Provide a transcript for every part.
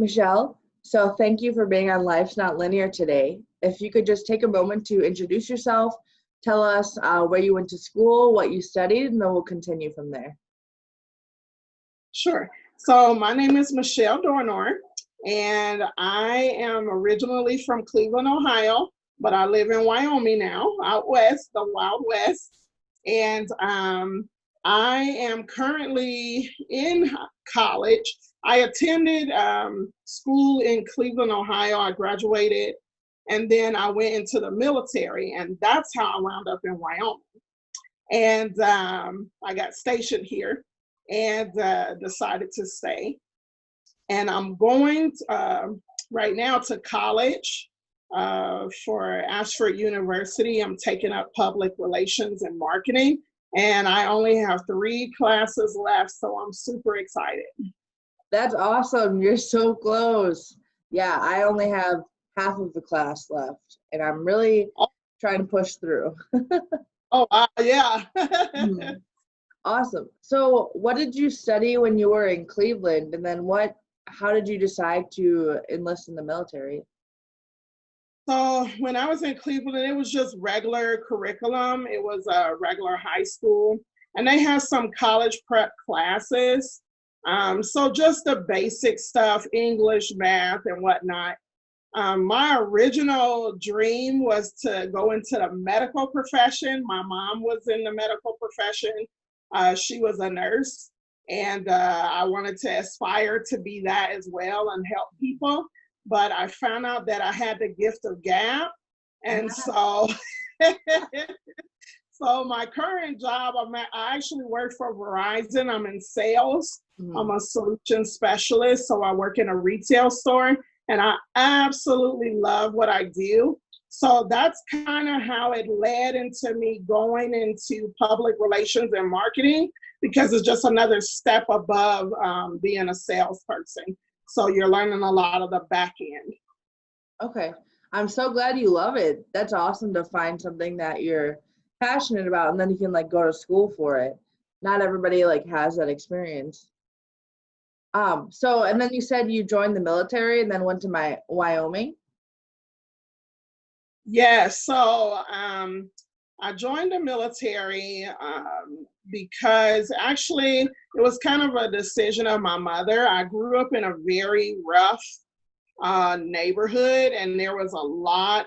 Michelle, so thank you for being on Life's Not Linear today. If you could just take a moment to introduce yourself, tell us where you went to school, what you studied, and then we'll continue from there. Sure. So my name is Michelle Dornor, and I am originally from Cleveland, Ohio, but I live in Wyoming now, out west, the Wild West. And I am currently in college. I attended school in Cleveland, Ohio. I graduated, and then I went into the military, and that's how I wound up in Wyoming. And I got stationed here and decided to stay. And I'm going right now to college for Ashford University. I'm taking up public relations and marketing, and I only have 3 classes left, so I'm super excited. That's awesome. You're so close. Yeah, I only have half of the class left, and I'm really trying to push through. Oh, yeah. Mhm. Awesome. So what did you study when you were in Cleveland? And then how did you decide to enlist in the military? So when I was in Cleveland, it was just regular curriculum. It was a regular high school, and they have some college prep classes. So just the basic stuff, English, math, and whatnot. My original dream was to go into the medical profession. My mom was in the medical profession. She was a nurse, and I wanted to aspire to be that as well and help people. But I found out that I had the gift of gab, and so so my current job, I actually work for Verizon. I'm in sales. I'm a solution specialist, so I work in a retail store, and I absolutely love what I do. So that's kind of how it led into me going into public relations and marketing, because it's just another step above being a salesperson. So you're learning a lot of the back end. Okay. I'm so glad you love it. That's awesome to find something that you're passionate about, and then you can go to school for it. Not everybody has that experience. And then you said you joined the military and then went to Wyoming. Yeah, so I joined the military because actually it was kind of a decision of my mother. I grew up in a very rough neighborhood, and there was a lot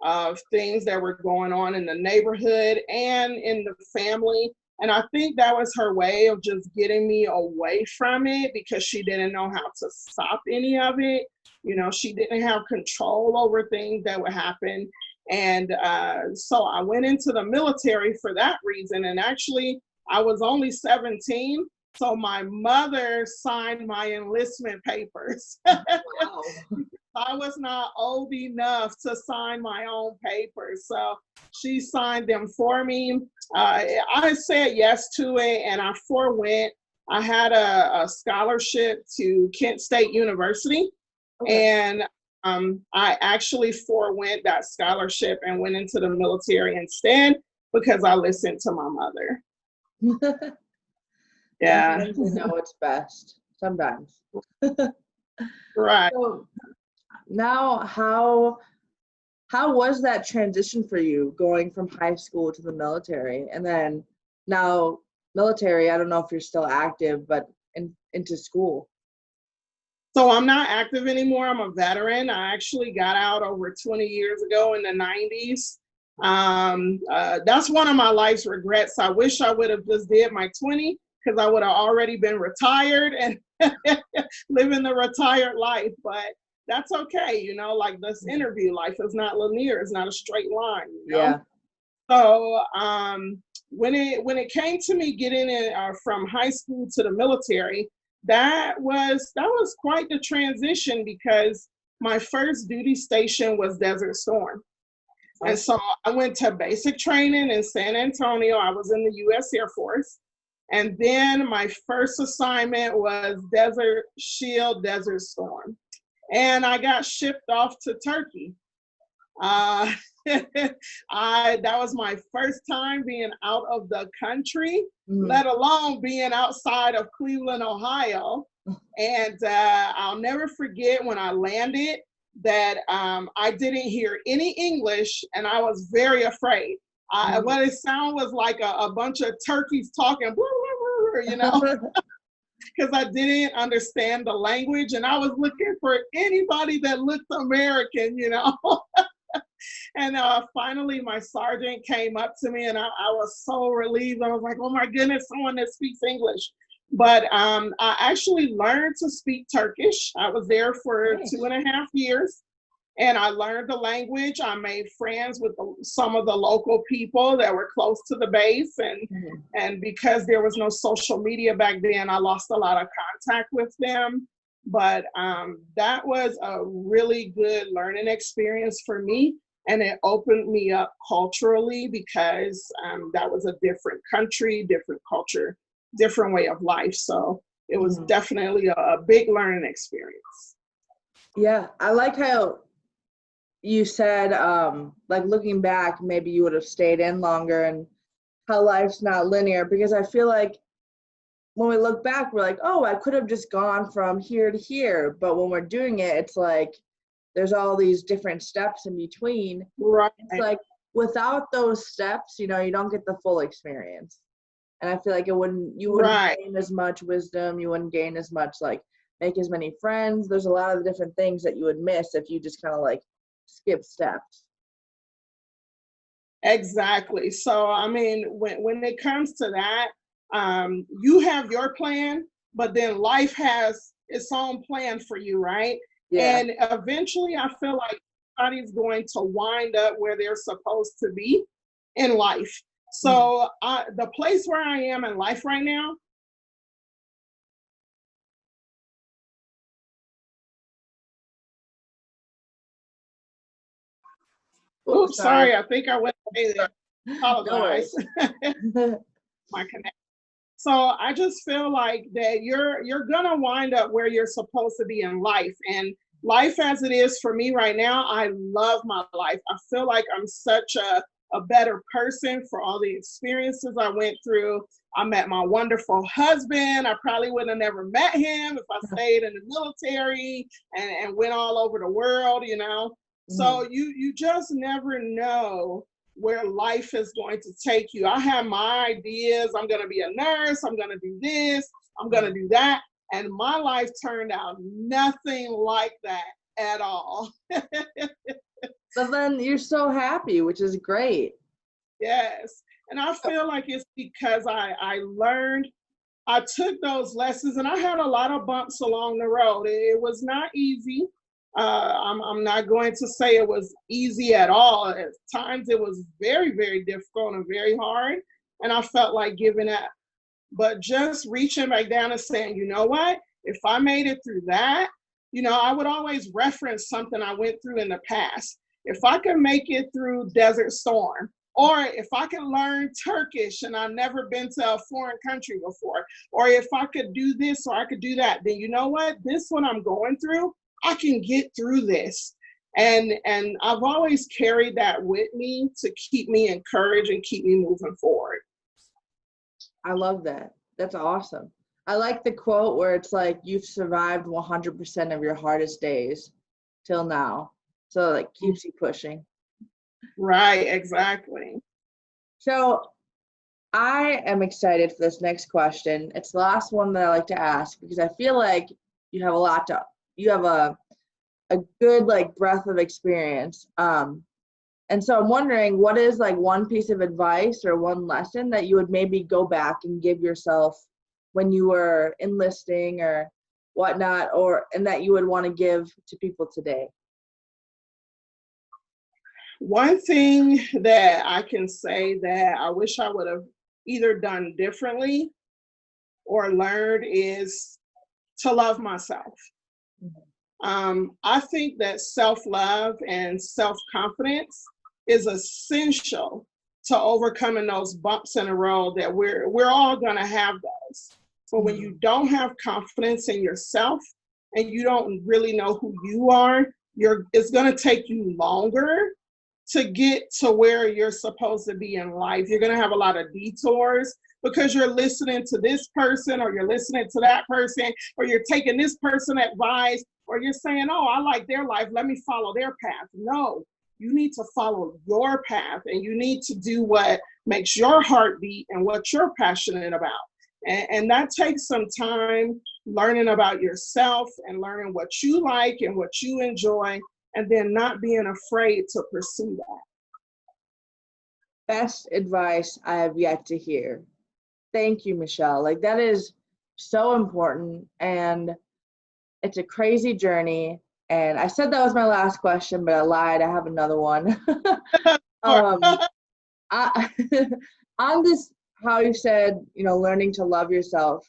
of things that were going on in the neighborhood and in the family. And I think that was her way of just getting me away from it, because she didn't know how to stop any of it. She didn't have control over things that would happen. And so I went into the military for that reason. And actually, I was only 17. So my mother signed my enlistment papers. Wow. I was not old enough to sign my own papers. So she signed them for me. I said yes to it, and I forewent. I had a scholarship to Kent State University. Okay. And I actually forewent that scholarship and went into the military instead, because I listened to my mother. Yeah. Sometimes you know what's best. Sometimes. Right. So now, how was that transition for you, going from high school to the military, and then now military? I don't know if you're still active, but into school. So I'm not active anymore. I'm a veteran. I actually got out over 20 years ago in the 90s. That's one of my life's regrets. I wish I would have just did my 20, because I would have already been retired and living the retired life. But that's okay. This interview life is not linear. It's not a straight line. Yeah. So when it came to me getting in from high school to the military, that was quite the transition, because my first duty station was Desert Storm. And so I went to basic training in San Antonio. I was in the U.S. Air Force. And then my first assignment was Desert Shield, Desert Storm. And I got shipped off to Turkey. That was my first time being out of the country, let alone being outside of Cleveland, Ohio. And I'll never forget when I landed that I didn't hear any English, and I was very afraid. What it sounded was like a bunch of turkeys talking, you know, because I didn't understand the language, and I was looking for anybody that looked American, you know. And finally, my sergeant came up to me, and I was so relieved. I was like, oh my goodness, someone that speaks English. But I actually learned to speak Turkish. I was there for Nice. 2.5 years, and I learned the language. I made friends with some of the local people that were close to the base. And because there was no social media back then, I lost a lot of contact with them. But that was a really good learning experience for me. And it opened me up culturally because that was a different country, different culture, different way of life. So it was definitely a big learning experience. Yeah, I like how you said, like looking back, maybe you would have stayed in longer, and how life's not linear, because I feel like when we look back, we're like, oh, I could have just gone from here to here. But when we're doing it, it's like there's all these different steps in between. Right. It's like without those steps, you don't get the full experience. And I feel like you wouldn't gain as much wisdom, you wouldn't gain as much, like make as many friends. There's a lot of different things that you would miss if you just kind of like skip steps. Exactly. So, I mean, when it comes to that, you have your plan, but then life has its own plan for you, right? Yeah. And eventually, I feel like everybody's going to wind up where they're supposed to be in life. So, the place where I am in life right now, oops, sorry, I think I went away there. Apologize. My connection. So I just feel like that you're gonna wind up where you're supposed to be in life. And life as it is for me right now, I love my life. I feel like I'm such a better person for all the experiences I went through. I met my wonderful husband. I probably would have never met him if I stayed in the military and went all over the world, you know. So you just never know where life is going to take you. I have my ideas. I'm going to be a nurse. I'm going to do this. I'm going to do that. And my life turned out nothing like that at all. But then you're so happy, which is great. Yes. And I feel like it's because I learned, I took those lessons, and I had a lot of bumps along the road. It was not easy. I'm not going to say it was easy at all. At times it was very, very difficult and very hard. And I felt like giving up. But just reaching back down and saying, you know what? If I made it through that, I would always reference something I went through in the past. If I could make it through Desert Storm, or if I can learn Turkish and I've never been to a foreign country before, or if I could do this or I could do that, then you know what? This one I'm going through, I can get through this. And I've always carried that with me to keep me encouraged and keep me moving forward. I love that. That's awesome. I like the quote where it's like, you've survived 100% of your hardest days till now. So it like keeps you pushing. Right, exactly. So I am excited for this next question. It's the last one that I like to ask because I feel like you have a good like breadth of experience. And so I'm wondering, what is like one piece of advice or one lesson that you would maybe go back and give yourself when you were enlisting or whatnot, and that you would want to give to people today? One thing that I can say that I wish I would have either done differently or learned is to love myself. I think that self-love and self-confidence is essential to overcoming those bumps in the road that we're all going to have those. But when you don't have confidence in yourself and you don't really know who you are, it's going to take you longer to get to where you're supposed to be in life. You're going to have a lot of detours. because you're listening to this person or you're listening to that person or you're taking this person advice or you're saying, oh, I like their life, let me follow their path. No, you need to follow your path and you need to do what makes your heart beat and what you're passionate about. And that takes some time learning about yourself and learning what you like and what you enjoy, and then not being afraid to pursue that. Best advice I have yet to hear. Thank you, Michelle. Like, that is so important, and it's a crazy journey. And I said that was my last question, but I lied. I have another one. I, on this, how you said, learning to love yourself,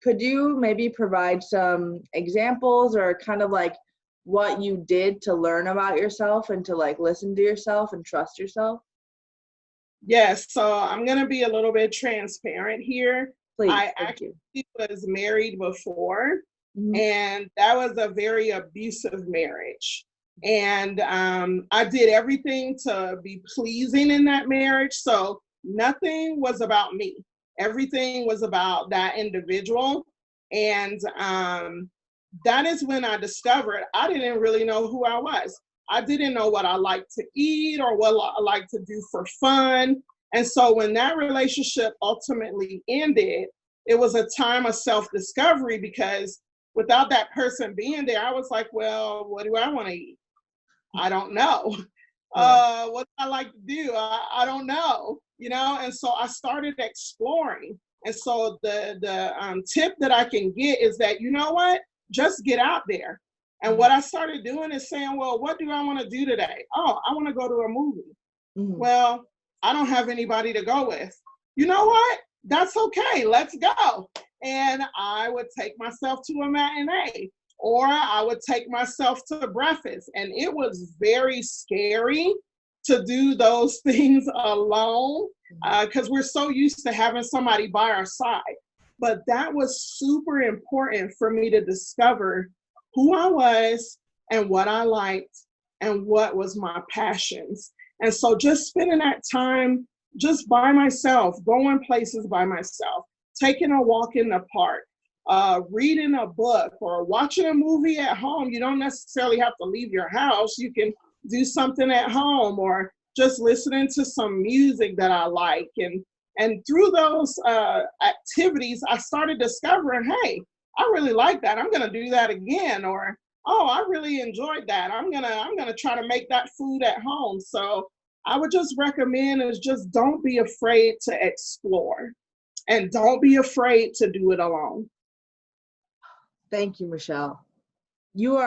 could you maybe provide some examples or kind of like what you did to learn about yourself and to like listen to yourself and trust yourself? Yes, so I'm going to be a little bit transparent here. Please, I thank you. actually was married before, Mhm. and that was a very abusive marriage. And I did everything to be pleasing in that marriage. So nothing was about me. Everything was about that individual. And that is when I discovered I didn't really know who I was. I didn't know what I liked to eat or what I liked to do for fun. And so when that relationship ultimately ended, it was a time of self-discovery, because without that person being there, I was like, well, what do I want to eat? I don't know. What do I like to do? I don't know, and so I started exploring. And so the tip that I can get is that, you know what, just get out there. And what I started doing is saying, well, what do I want to do today? Oh, I want to go to a movie. Mhm. Well, I don't have anybody to go with. You know what? That's okay. Let's go. And I would take myself to a matinee, or I would take myself to breakfast. And it was very scary to do those things alone, because we're so used to having somebody by our side. But that was super important for me to discover who I was and what I liked and what was my passions. And so just spending that time just by myself, going places by myself, taking a walk in the park, reading a book or watching a movie at home. You don't necessarily have to leave your house. You can do something at home, or just listening to some music that I like. And through those activities, I started discovering, hey, I really like that. I'm going to do that again. Or, oh, I really enjoyed that. I'm gonna try to make that food at home. So I would just recommend is just don't be afraid to explore, and don't be afraid to do it alone. Thank you, Michelle. You are